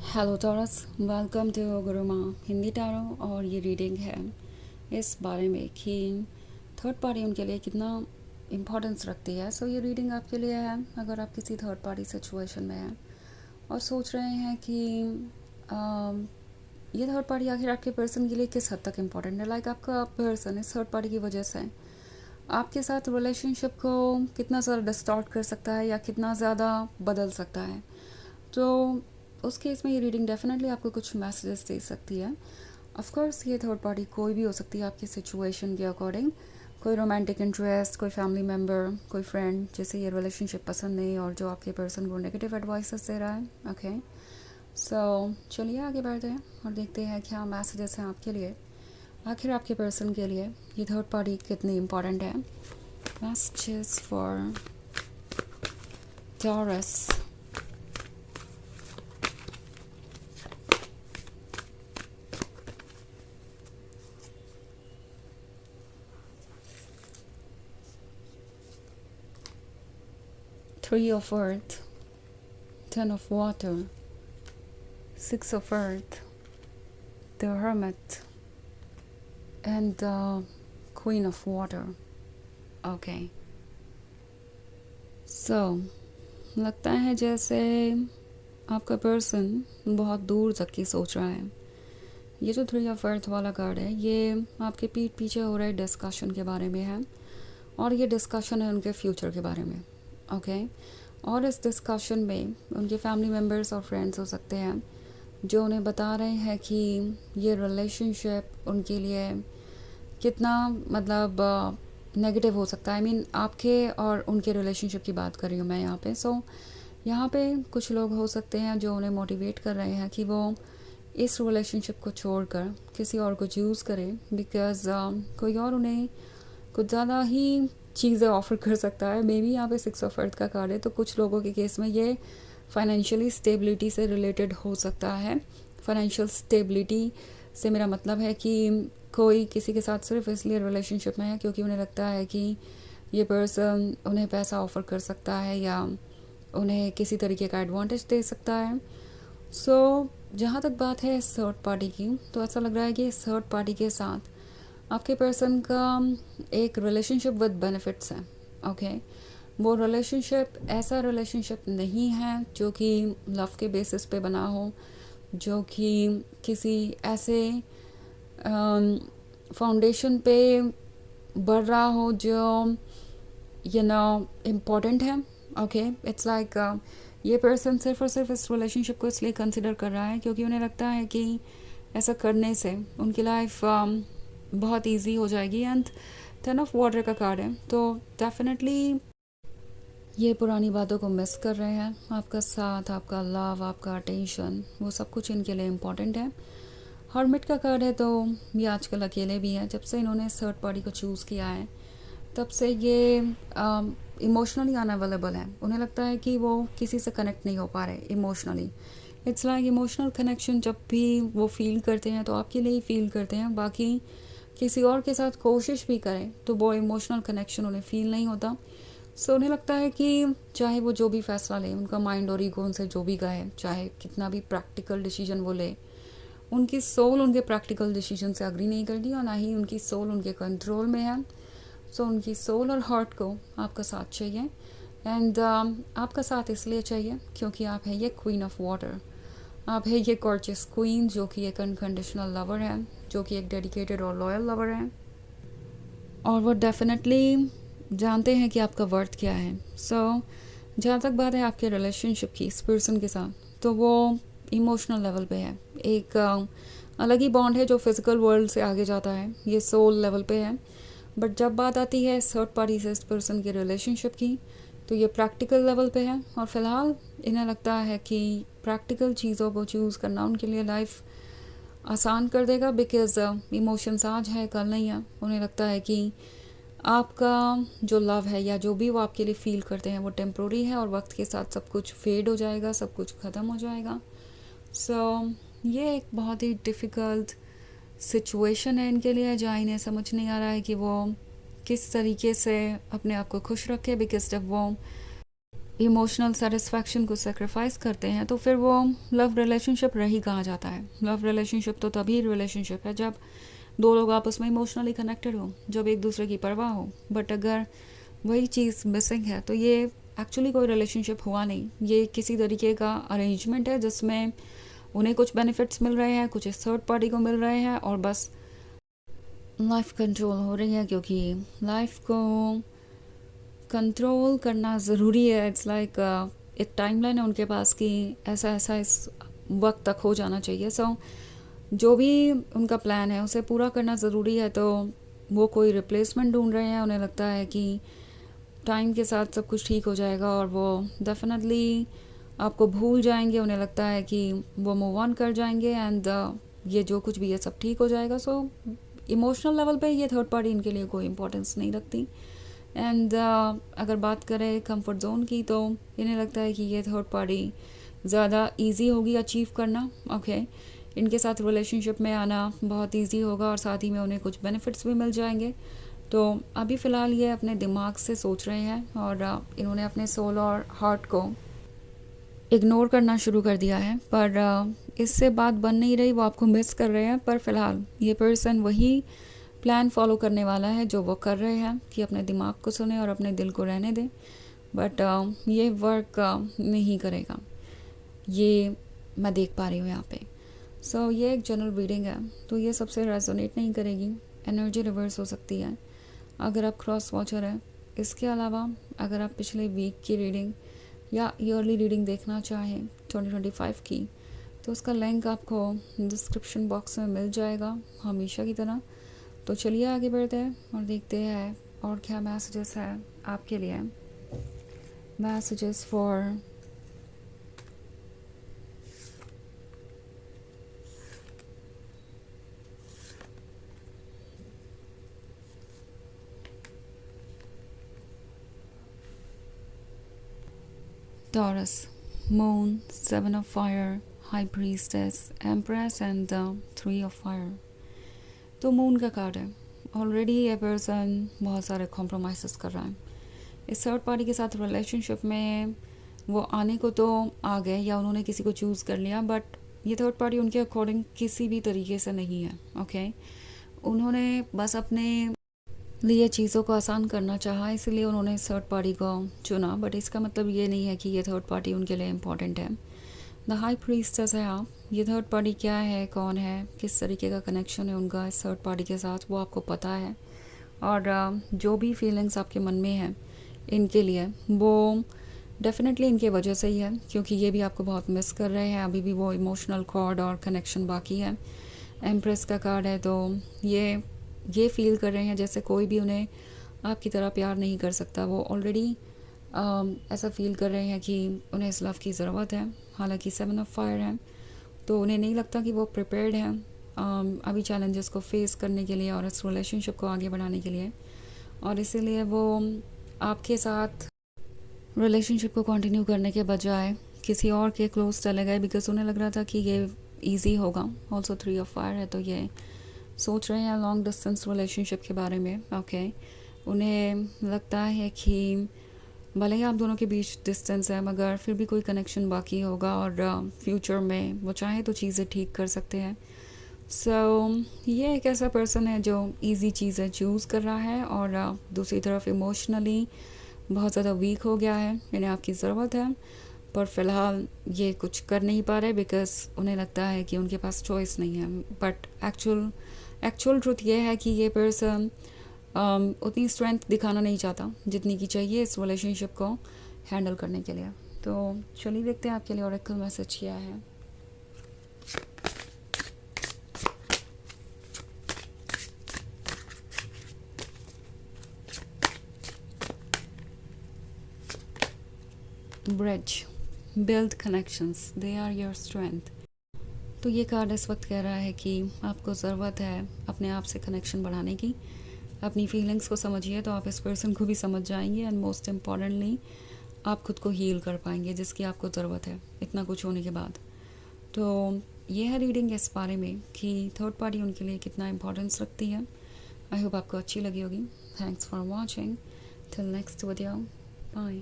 Hello taurus, welcome to गुरु माँ Hindi tarot. और ये रीडिंग है इस बारे में कि थर्ड पार्टी उनके लिए कितना इम्पोर्टेंस रखती है। सो ये रीडिंग आपके लिए है अगर आप किसी थर्ड पार्टी सिचुएशन में हैं और सोच रहे हैं कि ये थर्ड पार्टी आखिर आपके पर्सन के लिए किस हद तक इम्पोर्टेंट है। लाइक आपका पर्सन इस थर्ड पार्टी की वजह से आपके साथ रिलेशनशिप को कितना ज़्यादा डिस्टॉर्ट कर सकता है या कितना ज़्यादा बदल सकता है। तो उस केस में ये रीडिंग डेफिनेटली आपको कुछ मैसेजेस दे सकती है। ऑफ कोर्स ये थर्ड पार्टी कोई भी हो सकती है आपकी सिचुएशन के अकॉर्डिंग। कोई रोमांटिक इंटरेस्ट, कोई फैमिली मेम्बर, कोई फ्रेंड जिसे ये रिलेशनशिप पसंद नहीं और जो आपके पर्सन को नेगेटिव एडवाइसेस दे रहा है। ओके, सो चलिए आगे बढ़ते हैं और देखते हैं क्या मैसेजेस हैं आपके लिए। आखिर आपके पर्सन के लिए ये थर्ड पार्टी कितनी इम्पोर्टेंट है। Messages for taurus. Three of Earth, Ten of Water, Six of Earth, the Hermit, and the Queen of Water. Okay. So, लगता है जैसे आपका पर्सन बहुत दूर तक की सोच रहा है। ये जो थ्री ऑफ अर्थ वाला कार्ड है ये आपके पीठ पीछे हो रहे डिस्कशन के बारे में है और ये डिस्कशन है उनके फ्यूचर के बारे में। ओके, और इस डिस्कशन में उनके फैमिली मेम्बर्स और फ्रेंड्स हो सकते हैं जो उन्हें बता रहे हैं कि ये रिलेशनशिप उनके लिए कितना मतलब नेगेटिव हो सकता है। आई मीन आपके और उनके रिलेशनशिप की बात कर रही हूँ मैं यहाँ पे। सो यहाँ पे कुछ लोग हो सकते हैं जो उन्हें मोटिवेट कर रहे हैं कि वो इस रिलेशनशिप को छोड़कर किसी और को चूज़ करें बिकॉज़ कोई और उन्हें कुछ ज़्यादा ही चीज़ें ऑफ़र कर सकता है। मे बी यहाँ पे सिक्स ऑफ अर्थ का कार्ड है तो कुछ लोगों के केस में ये फाइनेंशियली स्टेबिलिटी से रिलेटेड हो सकता है। फाइनेंशियल स्टेबिलिटी से मेरा मतलब है कि कोई किसी के साथ सिर्फ इसलिए रिलेशनशिप में है क्योंकि उन्हें लगता है कि ये पर्सन उन्हें पैसा ऑफ़र कर सकता है या उन्हें किसी तरीके का एडवांटेज दे सकता है। सो जहाँ तक बात है इस थर्ड पार्टी की तो ऐसा लग रहा है कि इस थर्ड पार्टी के साथ आपके पर्सन का एक रिलेशनशिप विद बेनिफिट्स है। ओके, वो रिलेशनशिप ऐसा रिलेशनशिप नहीं है जो कि लव के बेसिस पे बना हो, जो कि किसी ऐसे फाउंडेशन पे बढ़ रहा हो जो इम्पोर्टेंट है। ओके, इट्स लाइक ये पर्सन सिर्फ और सिर्फ इस रिलेशनशिप को इसलिए कंसिडर कर रहा है क्योंकि उन्हें लगता है कि ऐसा करने से उनकी लाइफ बहुत इजी हो जाएगी। एंड टेन ऑफ वाटर का कार्ड है तो डेफिनेटली ये पुरानी बातों को मिस कर रहे हैं। आपका साथ, आपका लव, आपका अटेंशन, वो सब कुछ इनके लिए इम्पोर्टेंट है। हर्मिट का कार्ड है तो ये आजकल अकेले भी है। जब से इन्होंने थर्ड पार्टी को चूज़ किया है तब से ये इमोशनली अनअवेलेबल है। उन्हें लगता है कि वो किसी से कनेक्ट नहीं हो पा रहे emotionally. It's like emotional connection जब भी वो फील करते हैं तो आपके लिए ही फील करते हैं। बाकी किसी और के साथ कोशिश भी करें तो वो इमोशनल कनेक्शन उन्हें फील नहीं होता। सो उन्हें लगता है कि चाहे वो जो भी फैसला लें, उनका माइंड और ईगो उनसे जो भी कहे, चाहे कितना भी प्रैक्टिकल डिसीजन वो ले, उनकी सोल उनके प्रैक्टिकल डिसीजन से अग्री नहीं करती और ना ही उनकी सोल उनके कंट्रोल में है। सो उनकी सोल और हार्ट को आपका साथ चाहिए। एंड आपका साथ इसलिए चाहिए क्योंकि आप है ये क्वीन ऑफ वाटर, आप है ये गॉर्जियस क्वीन जो कि एक अनकंडीशनल लवर है, जो कि एक डेडिकेटेड और लॉयल लवर है और वो डेफिनेटली जानते हैं कि आपका वर्थ क्या है। सो जहाँ तक बात है आपके रिलेशनशिप की इस पर्सन के साथ तो वो इमोशनल लेवल पे है। एक अलग ही बॉन्ड है जो फिज़िकल वर्ल्ड से आगे जाता है, ये सोल लेवल पे है। बट जब बात आती है थर्ड पार्टी से इस पर्सन की रिलेशनशिप की तो ये प्रैक्टिकल लेवल पे है और फ़िलहाल इन्हें लगता है कि प्रैक्टिकल चीज़ों को चूज़ करना उनके लिए लाइफ आसान कर देगा बिकॉज इमोशंस आज है कल नहीं है। उन्हें लगता है कि आपका जो लव है या जो भी वो आपके लिए फ़ील करते हैं वो टेम्प्रोरी है और वक्त के साथ सब कुछ फेड हो जाएगा, सब कुछ ख़त्म हो जाएगा। सो ये एक बहुत ही डिफ़िकल्ट सिचुएशन है इनके लिए जहाँ इन्हें समझ नहीं आ रहा है कि वो किस तरीके से अपने आप को खुश रखे बिकॉज जब वो इमोशनल सेटिस्फैक्शन को सेक्रीफाइस करते हैं, तो फिर वो लव रिलेशनशिप रह ही कहाँ जाता है। लव रिलेशनशिप तो तभी रिलेशनशिप है जब दो लोग आपस में इमोशनली कनेक्टेड हो, जब एक दूसरे की परवाह हो। बट अगर वही चीज़ मिसिंग है तो ये एक्चुअली कोई रिलेशनशिप हुआ नहीं, ये किसी तरीके का अरेंजमेंट है जिसमें उन्हें कुछ बेनिफिट्स मिल रहे हैं, कुछ इस थर्ड पार्टी को मिल रहे हैं, और बस लाइफ कंट्रोल हो रही है, क्योंकि लाइफ को कंट्रोल करना ज़रूरी है। इट्स लाइक एक टाइमलाइन है उनके पास कि ऐसा ऐसा इस वक्त तक हो जाना चाहिए। सो जो भी उनका प्लान है उसे पूरा करना ज़रूरी है। तो वो कोई रिप्लेसमेंट ढूंढ रहे हैं, उन्हें लगता है कि टाइम के साथ सब कुछ ठीक हो जाएगा और वो डेफिनेटली आपको भूल जाएंगे। उन्हें लगता है कि वो मूव ऑन कर जाएंगे एंड ये जो कुछ भी है सब ठीक हो जाएगा। सो इमोशनल लेवल पे ये थर्ड पार्टी इनके लिए कोई इम्पोर्टेंस नहीं रखती। एंड अगर बात करें कंफर्ट जोन की, तो इन्हें लगता है कि ये थर्ड पार्टी ज़्यादा इजी होगी अचीव करना। ओके, इनके साथ रिलेशनशिप में आना बहुत इजी होगा और साथ ही में उन्हें कुछ बेनिफिट्स भी मिल जाएंगे। तो अभी फ़िलहाल ये अपने दिमाग से सोच रहे हैं और इन्होंने अपने सोल और हार्ट को इग्नोर करना शुरू कर दिया है। पर इससे बात बन नहीं रही, वो आपको मिस कर रहे हैं। पर फ़िलहाल ये पर्सन वही प्लान फॉलो करने वाला है जो वो कर रहे हैं कि अपने दिमाग को सुने और अपने दिल को रहने दें। बट ये वर्क नहीं करेगा, ये मैं देख पा रही हूँ यहाँ पे। सो ये एक जनरल रीडिंग है, तो ये सबसे रेजोनेट नहीं करेगी, एनर्जी रिवर्स हो सकती है अगर आप क्रॉस वॉचर हैं। इसके अलावा अगर आप पिछले वीक की रीडिंग या ईयरली रीडिंग देखना चाहें 2025 की, तो उसका लिंक आपको डिस्क्रिप्शन बॉक्स में मिल जाएगा हमेशा की तरह। तो चलिए आगे बढ़ते हैं और देखते हैं और क्या मैसेजेस है आपके लिए। Messages for Taurus, Moon, Seven of Fire, High Priestess, Empress and the Three of Fire। तो मून का कार्ड है। ऑलरेडी ये पर्सन बहुत सारे कॉम्प्रोमाइज़ कर रहा है इस थर्ड पार्टी के साथ रिलेशनशिप में। वो आने को तो आ गए या उन्होंने किसी को चूज़ कर लिया, बट ये थर्ड पार्टी उनके अकॉर्डिंग किसी भी तरीके से नहीं है। ओके, उन्होंने बस अपने लिए चीज़ों को आसान करना चाहा, इसलिए उन्होंने इस थर्ड पार्टी को चुना। बट इसका मतलब ये नहीं है कि ये थर्ड पार्टी उनके लिए इम्पॉर्टेंट है। द हाई प्रीस्टेस है आप। ये थर्ड पार्टी क्या है, कौन है, किस तरीके का कनेक्शन है उनका इस थर्ड पार्टी के साथ, वो आपको पता है। और जो भी फीलिंग्स आपके मन में हैं इनके लिए, वो डेफिनेटली इनके वजह से ही है, क्योंकि ये भी आपको बहुत मिस कर रहे हैं। अभी भी वो इमोशनल कॉर्ड और कनेक्शन बाकी है। एम्प्रेस का कार्ड है, तो ये फील कर रहे हैं जैसे कोई भी उन्हें आपकी तरह प्यार नहीं कर सकता। वो ऑलरेडी ऐसा फील कर रहे हैं कि उन्हें इस लव की ज़रूरत है। हालांकि 7 ऑफ फायर है, तो उन्हें नहीं लगता कि वो प्रिपेयर्ड हैं अभी चैलेंजेस को फेस करने के लिए और इस रिलेशनशिप को आगे बढ़ाने के लिए। और इसीलिए वो आपके साथ रिलेशनशिप को कंटिन्यू करने के बजाय किसी और के क्लोज चले गए, बिकॉज उन्हें लग रहा था कि ये ईजी होगा। ऑल्सो 3 ऑफ फायर है, तो ये सोच रहे हैं लॉन्ग डिस्टेंस रिलेशनशिप के बारे में। ओके, उन्हें लगता है कि भले ही आप दोनों के बीच डिस्टेंस है, मगर फिर भी कोई कनेक्शन बाकी होगा और फ्यूचर में वो चाहे तो चीज़ें ठीक कर सकते हैं। सो ये एक ऐसा पर्सन है जो इजी चीज़ें चूज़ कर रहा है और दूसरी तरफ इमोशनली बहुत ज़्यादा वीक हो गया है। इन्हें आपकी ज़रूरत है, पर फ़िलहाल ये कुछ कर नहीं पा रहे बिकॉज उन्हें लगता है कि उनके पास चॉइस नहीं है। बट एक्चुअल ट्रुथ ये है कि ये पर्सन उतनी स्ट्रेंथ दिखाना नहीं चाहता जितनी की चाहिए इस रिलेशनशिप को हैंडल करने के लिए। तो चलिए देखते हैं आपके लिए ऑरेकल मैसेज क्या है। Bridge, build connections, they are your strength. तो ये कार्ड इस वक्त कह रहा है कि आपको ज़रूरत है अपने आप से कनेक्शन बढ़ाने की। अपनी फीलिंग्स को समझिए तो आप इस पर्सन को भी समझ जाएंगे एंड मोस्ट इम्पॉर्टेंटली आप खुद को हील कर पाएंगे, जिसकी आपको ज़रूरत है इतना कुछ होने के बाद। तो ये है रीडिंग इस बारे में कि थर्ड पार्टी उनके लिए कितना इम्पोर्टेंस रखती है। आई होप आपको अच्छी लगी होगी। Thanks for watching, till next video, bye.